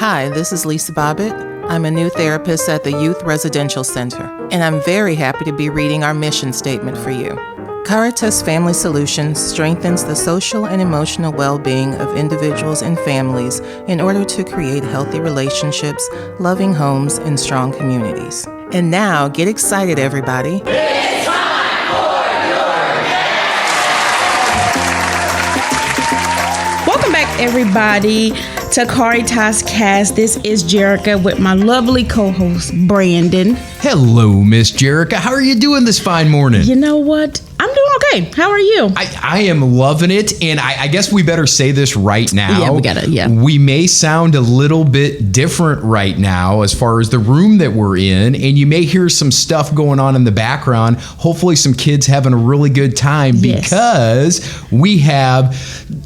Hi, this is Lisa Bobbitt. I'm a new therapist at the Youth Residential Center, and I'm very happy to be reading our mission statement for you. Caritas Family Solutions strengthens the social and emotional well-being of individuals and families in order to create healthy relationships, loving homes, and strong communities. And now, get excited, everybody. It's time for your guest! Welcome back, everybody, to CaritasCast. This is Jerica with my lovely co-host, Brandon. Hello, Miss Jerica. How are you doing this fine morning? You know what? I'm doing okay. How are you? I am loving it, and I guess we better say this right now. Yeah, we gotta, yeah. We may sound a little bit different right now as far as the room that we're in, and you may hear some stuff going on in the background. Hopefully some kids having a really good time, because we have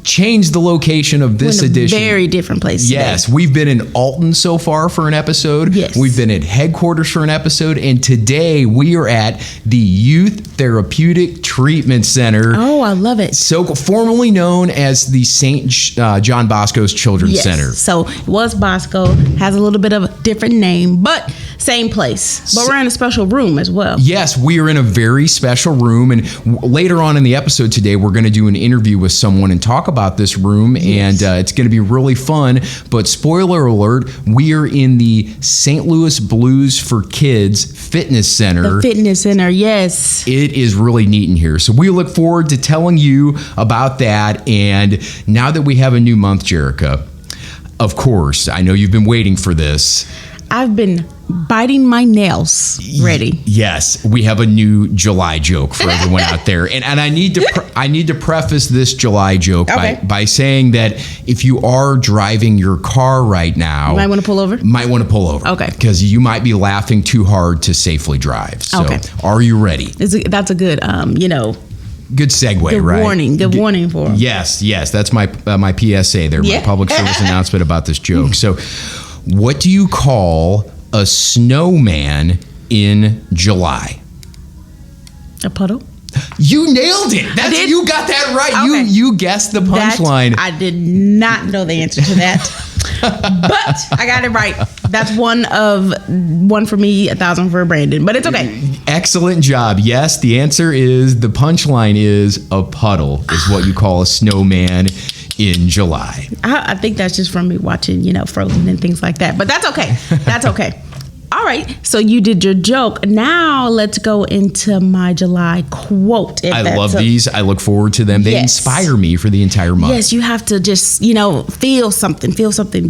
changed the location of this edition. Very different place Yes, today. we've been in Alton so far for an episode. Yes. We've been at headquarters for an episode, and today we are at the Youth Therapeutic Treatment Center. Oh, I love it. So formerly known as the St. John Bosco's Children's Center. So it was Bosco, has a little bit of a different name, but same place. But we're in a special room as well. Yes, we are in a very special room, and later on in the episode today, we're going to do an interview with someone and talk about this room, and it's going to be really fun. But spoiler alert, we are in the St. Louis Blues for Kids Fitness Center. The fitness center, yes. It is really neat in here. So we look forward to telling you about that. And now that we have a new month, Jerica, of course, I know you've been waiting for this. I've been biting my nails ready. Yes, we have a new July joke for everyone out there. And I need to preface this July joke by saying that if you are driving your car right now, You might want to pull over. Okay. Because you might be laughing too hard to safely drive. So are you ready? That's a good, Good segue, good right? warning. Good warning for them. Yes. That's my PSA there, my public service announcement about this joke. So what do you call a snowman in July? A puddle? You nailed it. You got that right. Okay. You guessed the punchline. I did not know the answer to that. But I got it right. That's one for me, 1,000 for Brandon. But it's okay. Excellent job. Yes, the punchline is a puddle is what you call a snowman in July. I think that's just from me watching, Frozen and things like that. But that's okay. That's okay. All right. So you did your joke. Now let's go into my July quote. I love these. I look forward to them. They inspire me for the entire month. Yes, you have to just, feel something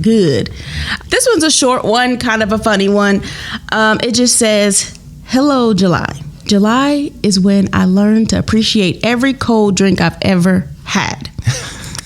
good. This one's a short one, kind of a funny one. It just says, "Hello, July. July is when I learned to appreciate every cold drink I've ever had."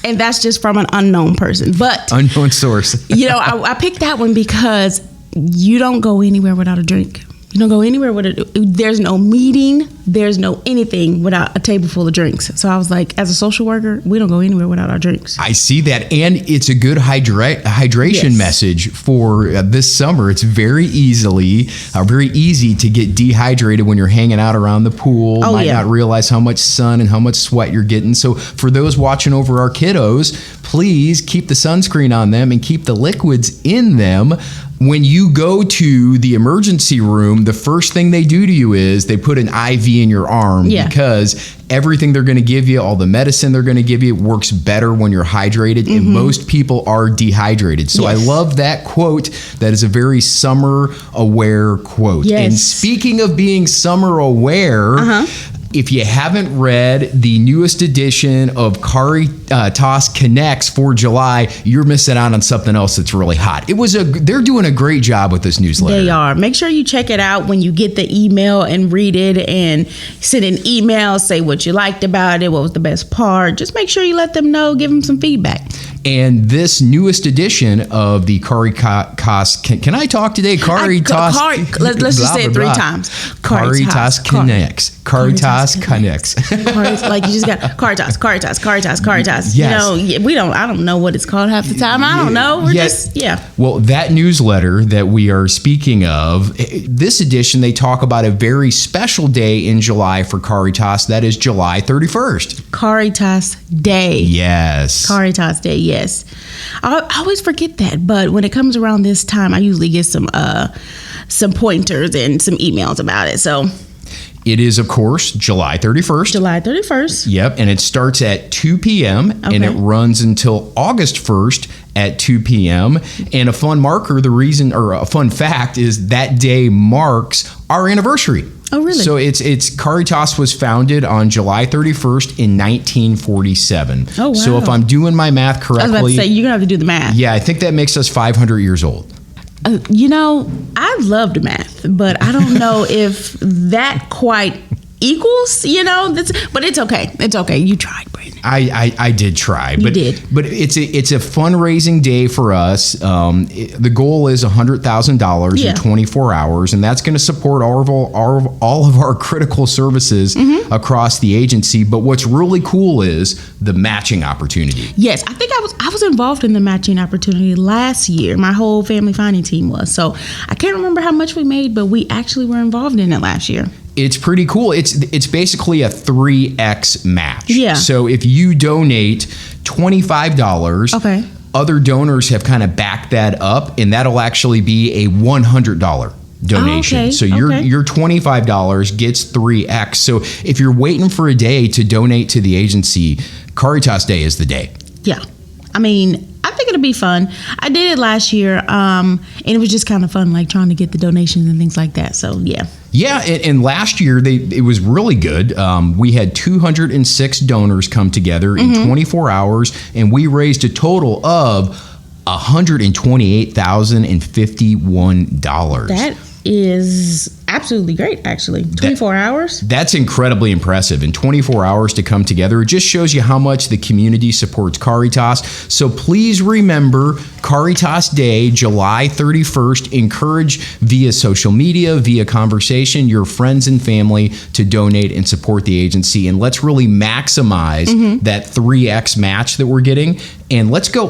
And that's just from an unknown person. But unknown source. I picked that one because you don't go anywhere without a drink. You don't go anywhere there's no meeting, there's no anything without a table full of drinks. So I was like, as a social worker, we don't go anywhere without our drinks. I see that. And it's a good hydration message for this summer. It's very easy to get dehydrated when you're hanging out around the pool. Might not realize how much sun and how much sweat you're getting. So for those watching over our kiddos, please keep the sunscreen on them and keep the liquids in them. When you go to the emergency room, the first thing they do to you is they put an IV in your arm because everything they're going to give you, all the medicine they're going to give you, works better when you're hydrated, and most people are dehydrated. So I love that quote. That is a very summer-aware quote. Yes. And speaking of being summer-aware, if you haven't read the newest edition of Caritas Connects for July, you're missing out on something else that's really hot. They're doing a great job with this newsletter. They are. Make sure you check it out when you get the email and read it and send an email, say what you liked about it, what was the best part. Just make sure you let them know, give them some feedback. And this newest edition of the Caritas, can I talk today? Caritas. Let's just say it 3 times. Caritas Connects. Caritas Connects. Like you just got Caritas. Caritas. Yes. I don't know what it's called half the time. I don't know. We're just. Well, that newsletter that we are speaking of, this edition, they talk about a very special day in July for Caritas. That is July 31st. Caritas Day. Yes. Caritas Day, yes. I always forget that, but when it comes around this time, I usually get some pointers and some emails about it. So it is, of course, July 31st. July 31st. Yep, and it starts at 2 p.m. and it runs until August 1st at 2 p.m. And a fun a fun fact is that day marks our anniversary. Oh, really? So it's Caritas was founded on July 31st in 1947. Oh, wow. So if I'm doing my math correctly, I was about to say, you're going to have to do the math. Yeah, I think that makes us 500 years old. I loved math, but I don't know if that quite equals, but it's okay. It's okay. You tried, Brandon. I did try. You did. But it's a fundraising day for us. The goal is $100,000 in 24 hours, and that's going to support all of our critical services across the agency. But what's really cool is the matching opportunity. Yes, I think I was involved in the matching opportunity last year. My whole family finding team was. So I can't remember how much we made, but we actually were involved in it last year. It's pretty cool. It's basically a 3x match. Yeah. So if you donate $25, other donors have kind of backed that up, and that'll actually be a $100 donation. Oh, okay. So your $25 gets 3x. So if you're waiting for a day to donate to the agency, Caritas Day is the day. Yeah. I mean, I think it'll be fun. I did it last year, and it was just kind of fun, like trying to get the donations and things like that. So, yeah. Yeah, and last year it was really good. We had 206 donors come together in 24 hours, and we raised a total of $128,051. That is absolutely great, actually. 24 hours? That's incredibly impressive. In 24 hours to come together, it just shows you how much the community supports Caritas. So please remember Caritas Day, July 31st. Encourage via social media, via conversation, your friends and family to donate and support the agency. And let's really maximize that 3x match that we're getting. And let's go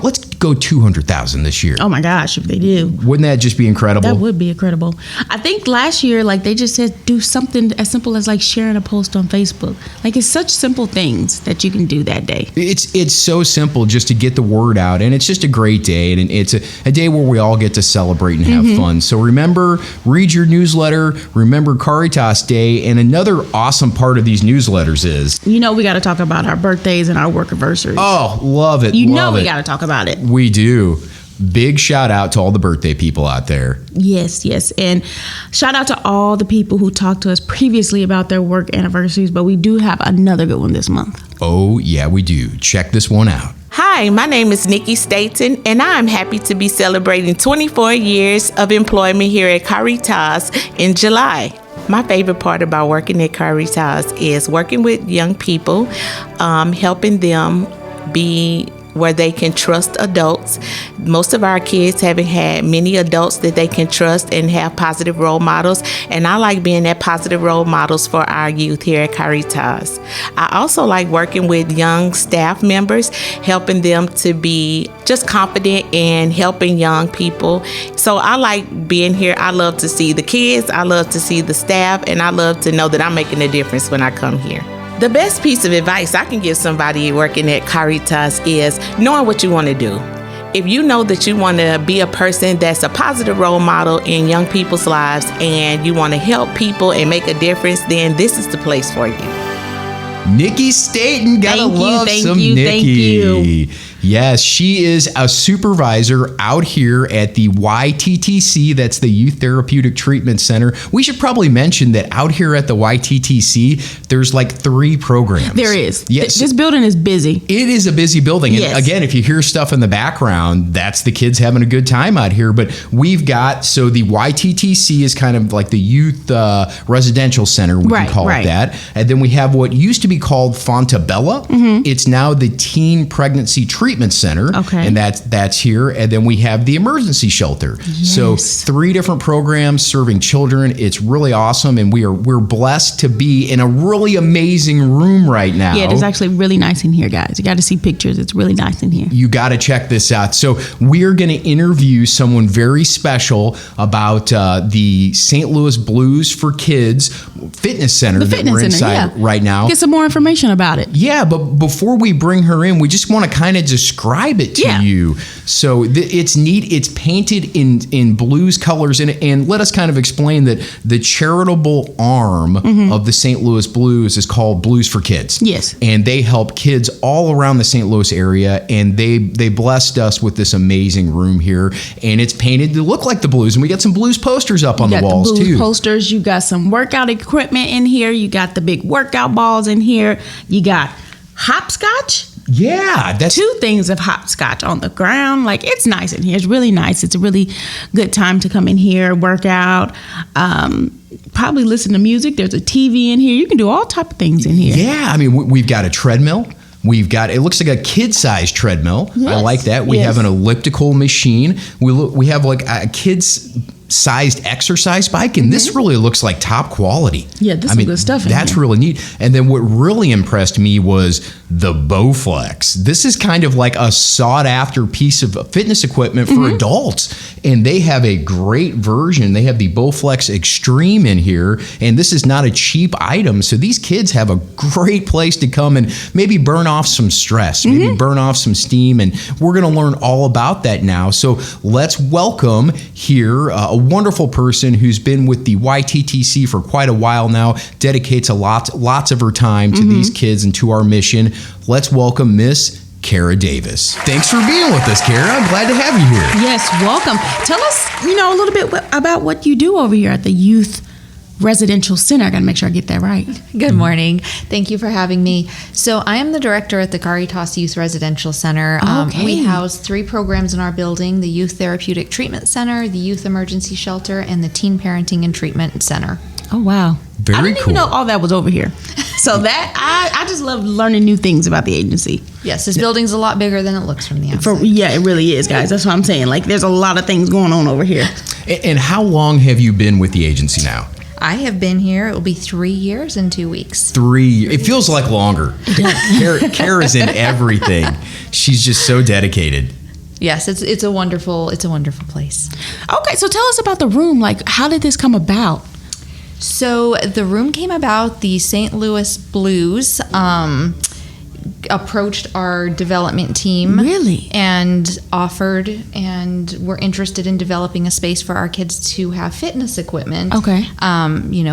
200,000 this year. Oh my gosh, if they do. Wouldn't that just be incredible? That would be incredible. I think last year, like they just said, do something as simple as like sharing a post on Facebook. Like it's such simple things that you can do that day. It's so simple just to get the word out, and it's just a great day, and it's a day where we all get to celebrate and have fun. So remember, read your newsletter, remember Caritas Day, and another awesome part of these newsletters is... we got to talk about our birthdays and our work anniversaries. Oh, love it. We got to talk about it. We do. Big shout out to all the birthday people out there. Yes. And shout out to all the people who talked to us previously about their work anniversaries, but we do have another good one this month. Oh, yeah, we do. Check this one out. Hi, my name is Nikki Staten, and I'm happy to be celebrating 24 years of employment here at Caritas in July. My favorite part about working at Caritas is working with young people, helping them be where they can trust adults. Most of our kids haven't had many adults that they can trust and have positive role models, and I like being that positive role models for our youth here at Caritas. I also like working with young staff members, helping them to be just confident and helping young people. So I like being here. I love to see the kids, I love to see the staff, and I love to know that I'm making a difference when I come here. The best piece of advice I can give somebody working at Caritas is knowing what you want to do. If you know that you want to be a person that's a positive role model in young people's lives and you want to help people and make a difference, then this is the place for you. Nikki Staten, gotta love some Nikki. Thank you. Yes, she is a supervisor out here at the YTTC. That's the Youth Therapeutic Treatment Center. We should probably mention that out here at the YTTC, there's like 3 programs. There is. Yes. This building is busy. It is a busy building. And yes. Again, if you hear stuff in the background, that's the kids having a good time out here. But we've got, so the YTTC is kind of like the Youth Residential Center, we can call it that. And then we have what used to be called Fontabella. It's now the Teen Pregnancy Treatment treatment center. Okay. And that's here. And then we have the emergency shelter. Yes. So 3 different programs serving children. It's really awesome. And we're blessed to be in a really amazing room right now. Yeah, it is actually really nice in here, guys. You got to see pictures. It's really nice in here. You got to check this out. So we're going to interview someone very special about the St. Louis Blues for Kids Fitness Center that we're inside right now. Get some more information about it. Yeah, but before we bring her in, we just want to kind of describe it to you. So it's neat. It's painted in blues colors, and let us kind of explain that the charitable arm of the St. Louis Blues is called Blues for Kids. Yes. And they help kids all around the St. Louis area, and they blessed us with this amazing room here, and it's painted to look like the Blues, and we got some Blues posters up on the walls the Blues too. Posters. You got some workout equipment in here. You got the big workout balls in here. You got hopscotch. Yeah, that's 2 things of hopscotch on the ground. Like, it's nice in here. It's really nice. It's a really good time to come in here, work out, probably listen to music. There's a TV in here. You can do all type of things in here. Yeah, I mean, we've got a treadmill. We've got, it looks like a kid-sized treadmill. Yes. I like that. We have an elliptical machine. We have like a kid's-sized exercise bike, and this really looks like top quality. Yeah, this is good stuff in That's here. really neat. And then what really impressed me was the Bowflex. This is kind of like a sought-after piece of fitness equipment for adults, and they have a great version. They have the Bowflex Extreme in here, and this is not a cheap item, so these kids have a great place to come and maybe burn off some stress, maybe burn off some steam, and we're going to learn all about that now. So let's welcome here a wonderful person who's been with the YTTC for quite a while now, dedicates lots of her time to these kids and to our mission. Let's welcome Miss Kara Davis. Thanks for being with us, Kara. I'm glad to have you here. Yes, welcome. Tell us, a little bit about what you do over here at the Youth Residential Center. I got to make sure I get that right. Good morning. Thank you for having me. So I am the director at the Caritas Youth Residential Center. Okay. We house 3 programs in our building: the Youth Therapeutic Treatment Center, the Youth Emergency Shelter, and the Teen Parenting and Treatment Center. Oh, wow. Very I didn't cool. even know all that was over here. So that, I just love learning new things about the agency. Yes, this building's a lot bigger than it looks from the outside. Yeah, it really is, guys. That's what I'm saying. Like, there's a lot of things going on over here. And how long have you been with the agency now? I have been here. It will be 3 years in 2 weeks. 3 years. It feels like longer. Kara's in everything. She's just so dedicated. Yes, it's a wonderful place. Okay, so tell us about the room. Like, how did this come about? So the room came about. The St. Louis Blues approached our development team. Really? And offered and were interested in developing a space for our kids to have fitness equipment. Okay.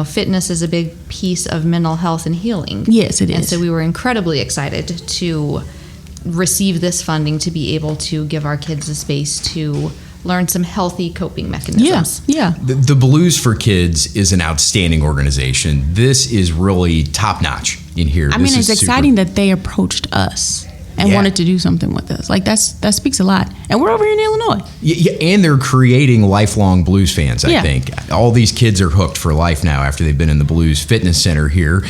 Fitness is a big piece of mental health and healing. Yes, it is. And so we were incredibly excited to receive this funding to be able to give our kids a space to learn some healthy coping mechanisms. Yeah. The Blues for Kids is an outstanding organization. This is really top-notch in here. I mean, it's exciting that they approached us and wanted to do something with us. Like, that speaks a lot. And we're over here in Illinois. Yeah, and they're creating lifelong blues fans, I Yeah. think. All these kids are hooked for life now after they've been in the Blues Fitness Center here.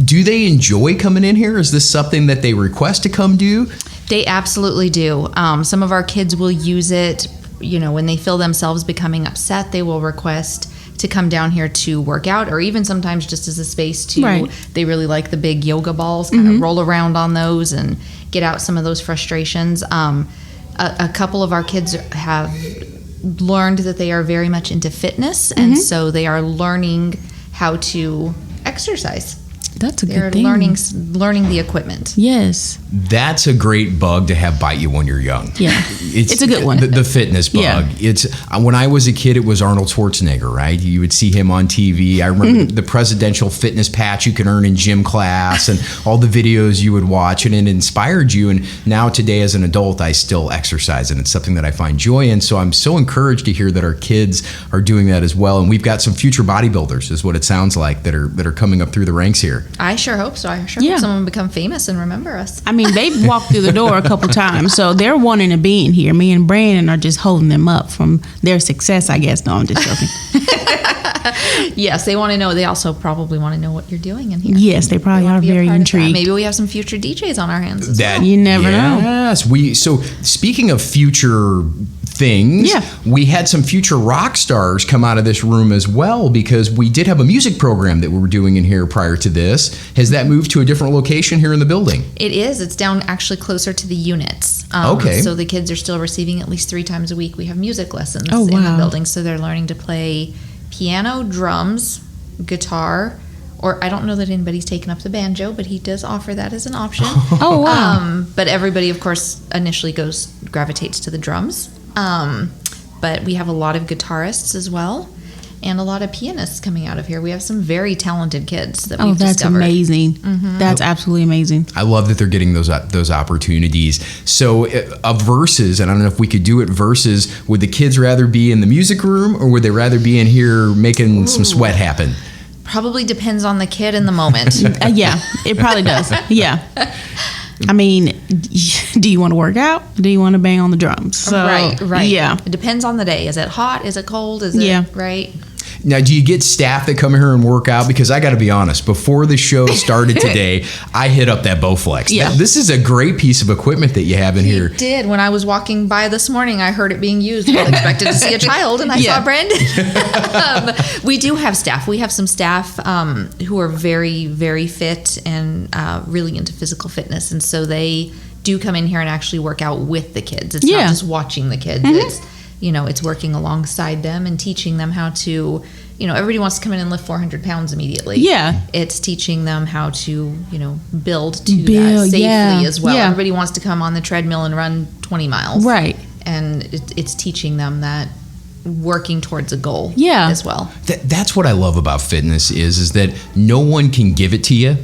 Do they enjoy coming in here? Is this something that they request to come do? They absolutely do. Some of our kids will use it, when they feel themselves becoming upset, they will request to come down here to work out, or even sometimes just as a space to, Right. they really like the big yoga balls, kind of roll around on those and get out some of those frustrations. A couple of our kids have learned that they are very much into fitness, and so they are learning how to exercise. That's a They're good thing. learning the equipment. Yes. That's a great bug to have bite you when you're young. Yeah. It's a good one. The fitness bug. Yeah. It's when I was a kid, it was Arnold Schwarzenegger, right? You would see him on TV. I remember the presidential fitness patch you could earn in gym class and all the videos you would watch, and it inspired you. And now today as an adult, I still exercise, and it's something that I find joy in. So I'm so encouraged to hear that our kids are doing that as well. And we've got some future bodybuilders, is what it sounds like, that are coming up through the ranks here. I sure hope so. I sure Yeah. hope someone will become famous and remember us. I mean, they've walked through the door a couple times, so they're wanting to be in here. Me and Brandon are just holding them up from their success, I guess. No, I'm just joking. Yes, they want to know. They also probably want to know what you're doing in here. Yes, they probably are very intrigued. Maybe we have some future DJs on our hands as well. You never know. Yes. So speaking of future things, we had some future rock stars come out of this room as well, because we did have a music program that we were doing in here prior to this. Has that moved to a different location here in the building? It is. It's down actually closer to the units. Okay. So the kids are still receiving at least 3 times a week. We have music lessons Oh, in the wow. building. So they're learning to play piano, drums, guitar, or I don't know that anybody's taken up the banjo, but he does offer that as an option. Oh, wow. But everybody, of course, initially gravitates to the drums. But we have a lot of guitarists as well, and a lot of pianists coming out of here. We have some very talented kids that we've that's discovered. amazing. That's absolutely amazing. I love that they're getting those opportunities. So versus, and I don't know if we could do it versus, would the kids rather be in the music room or would they rather be in here making some sweat happen? Probably depends on the kid in the moment. Yeah, it probably does. Yeah. I mean, do you want to work out? Do you want to bang on the drums? So, Right. Yeah. It depends on the day. Is it hot? Is it cold? Is Yeah. it right? Now, do you get staff that come here and work out? Because I got to be honest, before the show started today, I hit up that Bowflex. Yeah. This is a great piece of equipment that you have in here. He did. When I was walking by this morning, I heard it being used. I expected to see a child, and I Yeah. saw Brandon. We do have staff. We have some staff who are very, very fit and really into physical fitness, and so they do come in here and actually work out with the kids. It's Yeah. not just watching the kids. It's it's working alongside them and teaching them how to. Everybody wants to come in and lift 400 pounds immediately. Yeah. It's teaching them how to, build to that Build, safely yeah, as well. yeah. Everybody wants to come on the treadmill and run 20 miles. Right. And it's teaching them that working towards a goal Yeah. as well. That's what I love about fitness is that no one can give it to you.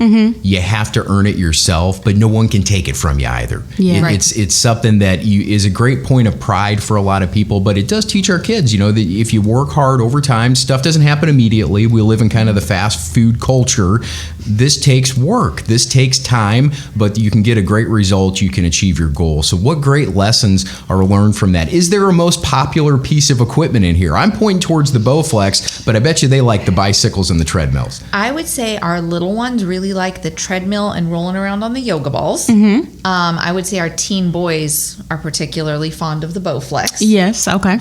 You have to earn it yourself, but no one can take it from you either. Yeah. Right. It's something that is a great point of pride for a lot of people, but it does teach our kids, that if you work hard over time, stuff doesn't happen immediately. We live in kind of the fast food culture. This takes work. This takes time, but you can get a great result. You can achieve your goal. So what great lessons are learned from that? Is there a most popular piece of equipment in here? I'm pointing towards the Bowflex, but I bet you they like the bicycles and the treadmills. I would say our little ones really like the treadmill and rolling around on the yoga balls. I would say our teen boys are particularly fond of the Bowflex. Yes. Okay.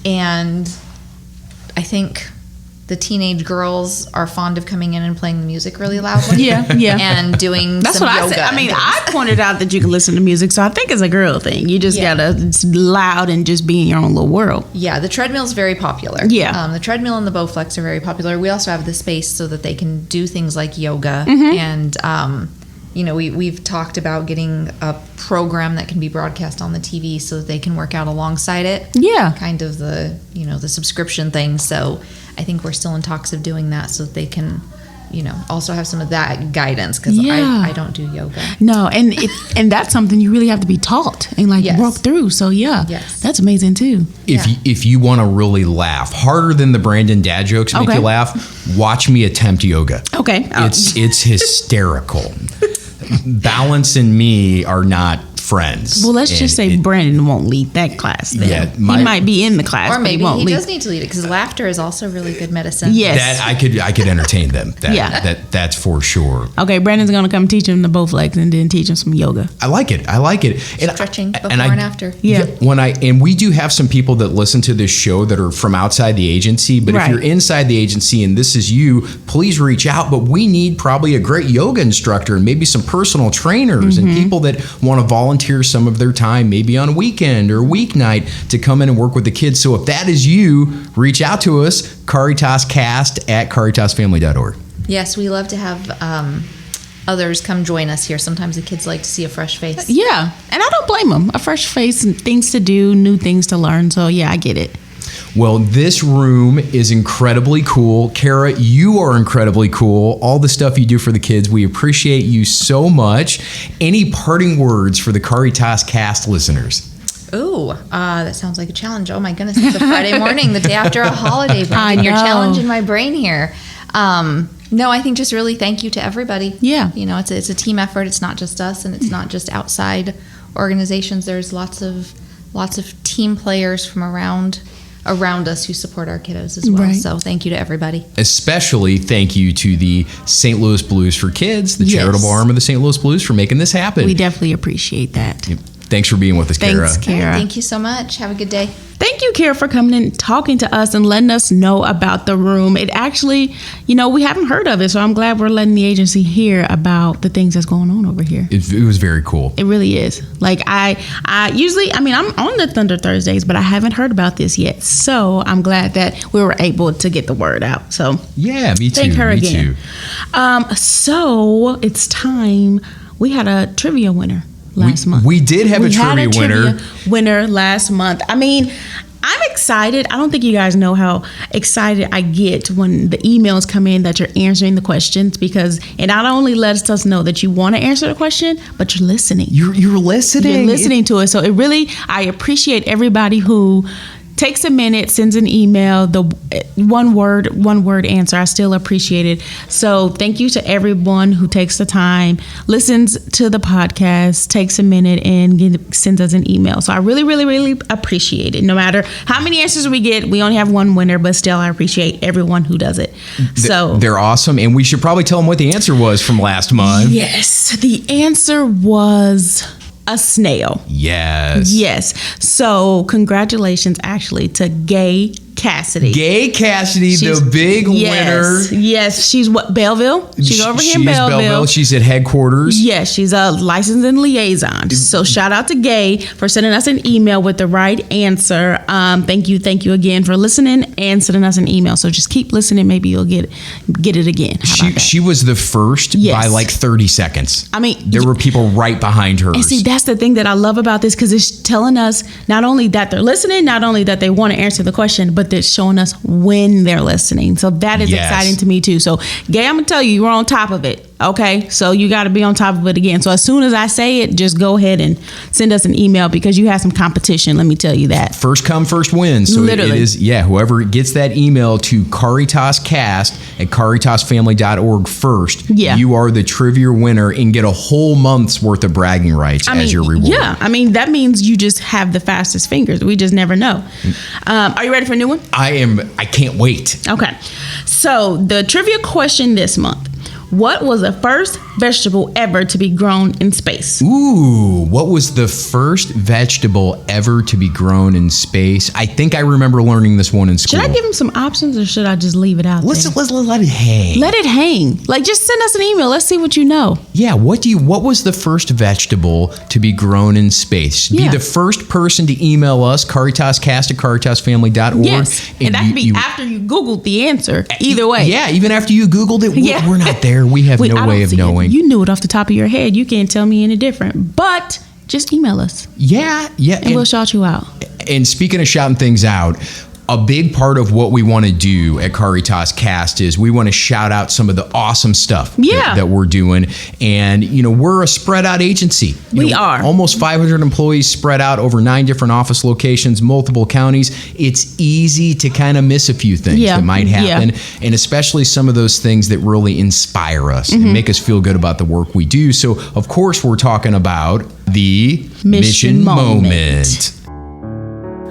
And I think the teenage girls are fond of coming in and playing the music really loudly. Yeah, yeah. And doing That's some what I yoga. said. I mean, and I pointed out that you can listen to music, so I think it's a girl thing. You just gotta, it's loud and just be in your own little world. yeah, the treadmill is very popular. Yeah. The treadmill and the Bowflex are very popular. We also have the space so that they can do things like yoga. Mm-hmm. And, we've talked about getting a program that can be broadcast on the TV so that they can work out alongside it. Yeah. Kind of the, the subscription thing. So I think we're still in talks of doing that so that they can, also have some of that guidance because Yeah. I don't do yoga. No, and that's something you really have to be taught and Yes. work through. So yeah, Yes. that's amazing too. If you want to really laugh harder than the Brandon dad jokes make Okay. you laugh, watch me attempt yoga. Okay. It's hysterical. Balance and me are not friends. Well, let's just say Brandon won't lead that class then. Yeah, he might be in the class, Or but maybe he won't he lead. does need to lead it because laughter is also really good medicine. Yes. that I could entertain them. Yeah. That's for sure. Okay, Brandon's gonna come teach him the Bowflex and then teach him some yoga. I like it. And Stretching before I- and after. Yeah. And we do have some people that listen to this show that are from outside the agency, but if Right. you're inside the agency and this is you, please reach out. But we need probably a great yoga instructor and maybe some personal trainers and people that want to volunteer some of their time, maybe on a weekend or weeknight, to come in and work with the kids. So if that is you, reach out to us, CaritasCast at CaritasFamily.org. Yes, we love to have others come join us here. Sometimes the kids like to see a fresh face. Yeah, and I don't blame him. A fresh face and things to do, new things to learn. So yeah, I get it. Well, this room is incredibly cool. Kara, you are incredibly cool. All the stuff you do for the kids, we appreciate you so much. Any parting words for the CaritasCast listeners? Ooh, that sounds like a challenge. Oh my goodness, it's a Friday morning, the day after a holiday. I You're know. challenging my brain here. No, I think just really thank you to everybody. Yeah. It's a team effort. It's not just us, and it's not just outside organizations. There's lots of team players from around around us who support our kiddos as well. Right. So thank you to everybody. Especially thank you to the St. Louis Blues for Kids, the charitable arm of the St. Louis Blues, for making this happen. We definitely appreciate that. Thanks for being with us, Kara. Thanks, Kara. Thank you so much. Have a good day. Thank you, Kara, for coming and talking to us and letting us know about the room. It actually, we haven't heard of it, so I'm glad we're letting the agency hear about the things that's going on over here. It was very cool. It really is. Like I usually, I'm on the Thunder Thursdays, but I haven't heard about this yet. So I'm glad that we were able to get the word out. So yeah, me too. Thank her me again. Too. So it's time. We had a trivia winner last month. We did have a trivia winner last month. I mean, I'm excited. I don't think you guys know how excited I get when the emails come in that you're answering the questions, because it not only lets us know that you want to answer the question, but you're listening. You're listening. You're listening to it. So I appreciate everybody who takes a minute, sends an email, the one word answer. I still appreciate it. So thank you to everyone who takes the time, listens to the podcast, takes a minute, and sends us an email. So I really, really, really appreciate it. No matter how many answers we get, we only have one winner, but still I appreciate everyone who does it. So they're awesome, and we should probably tell them what the answer was from last month. Yes, the answer was a snail. Yes. So congratulations actually to Gay Cassidy. The big winner. Yes. She's Belleville? She's over here in Belleville. She's at headquarters. Yes, she's a licensing liaison. So shout out to Gay for sending us an email with the right answer. Thank you again for listening and sending us an email. So just keep listening. Maybe you'll get it again. She was the first by like 30 seconds. I mean, there were people right behind her. And see, that's the thing that I love about this, because it's telling us not only that they're listening, not only that they want to answer the question, but they're showing us when they're listening. So that is exciting to me too. So Gay, I'm gonna tell you, you're on top of it. Okay, so you got to be on top of it again. So as soon as I say it, just go ahead and send us an email, because you have some competition. Let me tell you that. First come, first win. So literally, it is. Yeah, whoever gets that email to CaritasCast at CaritasFamily.org first, you are the trivia winner and get a whole month's worth of bragging rights as your reward. Yeah, I mean, that means you just have the fastest fingers. We just never know. Are you ready for a new one? I am. I can't wait. Okay, so the trivia question this month: what was the first vegetable ever to be grown in space? Ooh, what was the first vegetable ever to be grown in space? I think I remember learning this one in school. Should I give him some options, or should I just leave it out there? Let's let it hang. Let it hang. Like, just send us an email. Let's see what you know. Yeah, what was the first vegetable to be grown in space? Be the first person to email us, CaritasCast at CaritasFamily.org. Yes, and that could be after you Googled the answer. Either way. Yeah, even after you Googled it, we're not there. We have no way of knowing. You knew it off the top of your head. You can't tell me any different. But just email us. Yeah. And we'll shout you out. And speaking of shouting things out, a big part of what we want to do at CaritasCast is we want to shout out some of the awesome stuff that we're doing. And, we're a spread out agency. We are. Almost 500 employees spread out over 9 different office locations, multiple counties. It's easy to kind of miss a few things that might happen. And especially some of those things that really inspire us and make us feel good about the work we do. So, of course, we're talking about the Mission Moment.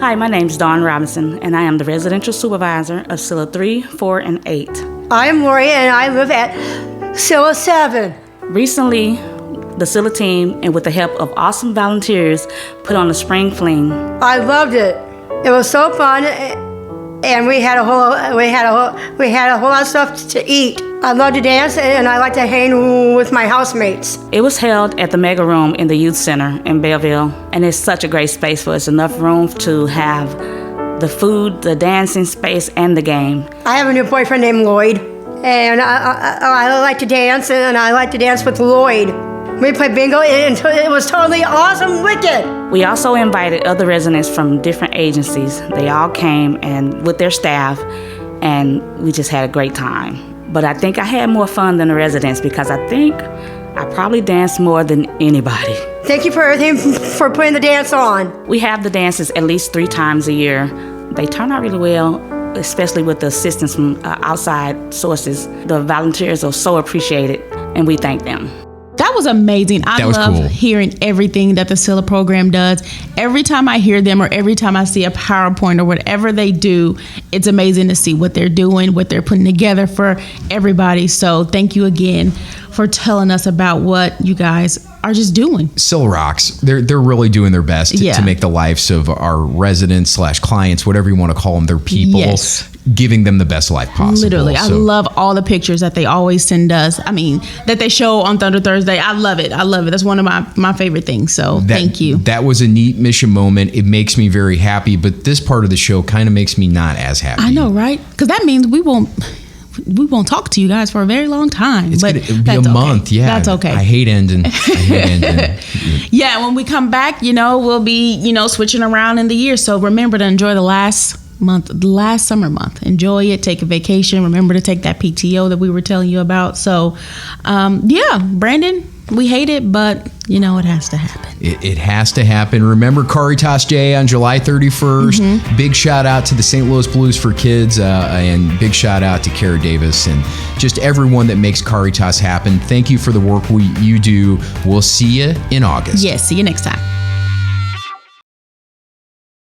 Hi, my name is Dawn Robinson, and I am the residential supervisor of Silla 3, 4, and 8. I am Lori, and I live at Silla 7. Recently, the Silla team, and with the help of awesome volunteers, put on a spring fling. I loved it. It was so fun, and we had a whole lot of stuff to eat. I love to dance, and I like to hang with my housemates. It was held at the Mega Room in the Youth Center in Belleville, and it's such a great space for us. Enough room to have the food, the dancing space, and the game. I have a new boyfriend named Lloyd, and I like to dance, and I like to dance with Lloyd. We played bingo, and it was totally awesome, wicked. We also invited other residents from different agencies. They all came and with their staff, and we just had a great time. But I think I had more fun than the residents, because I think I probably danced more than anybody. Thank you for everything, for putting the dance on. We have the dances at least 3 times a year. They turn out really well, especially with the assistance from outside sources. The volunteers are so appreciated, and we thank them. That was amazing. I love cool. hearing everything that the SILA program does. Every time I hear them or every time I see a PowerPoint or whatever they do, it's amazing to see what they're doing, what they're putting together for everybody. So thank you again for telling us about what you guys are just doing. SILA rocks. They're really doing their best to make the lives of our residents / clients, whatever you want to call them, their people, giving them the best life possible. Literally. I love all the pictures that they always send us. I mean, that they show on Thunder Thursday. I love it. That's one of my favorite things. So thank you. That was a neat mission moment. It makes me very happy, but this part of the show kind of makes me not as happy. I know, right? Because that means we won't talk to you guys for a very long time. It'll be a month. Yeah. That's okay. I hate ending. Yeah. When we come back, we'll be, switching around in the year. So remember to enjoy the last summer month. Enjoy it. Take a vacation. Remember to take that PTO that we were telling you about. So, Brandon, we hate it, but it has to happen. It has to happen. Remember Caritas Day on July 31st. Big shout out to the St. Louis Blues for Kids and big shout out to Kara Davis and just everyone that makes Caritas happen. Thank you for the work you do. We'll see you in August. Yes, see you next time.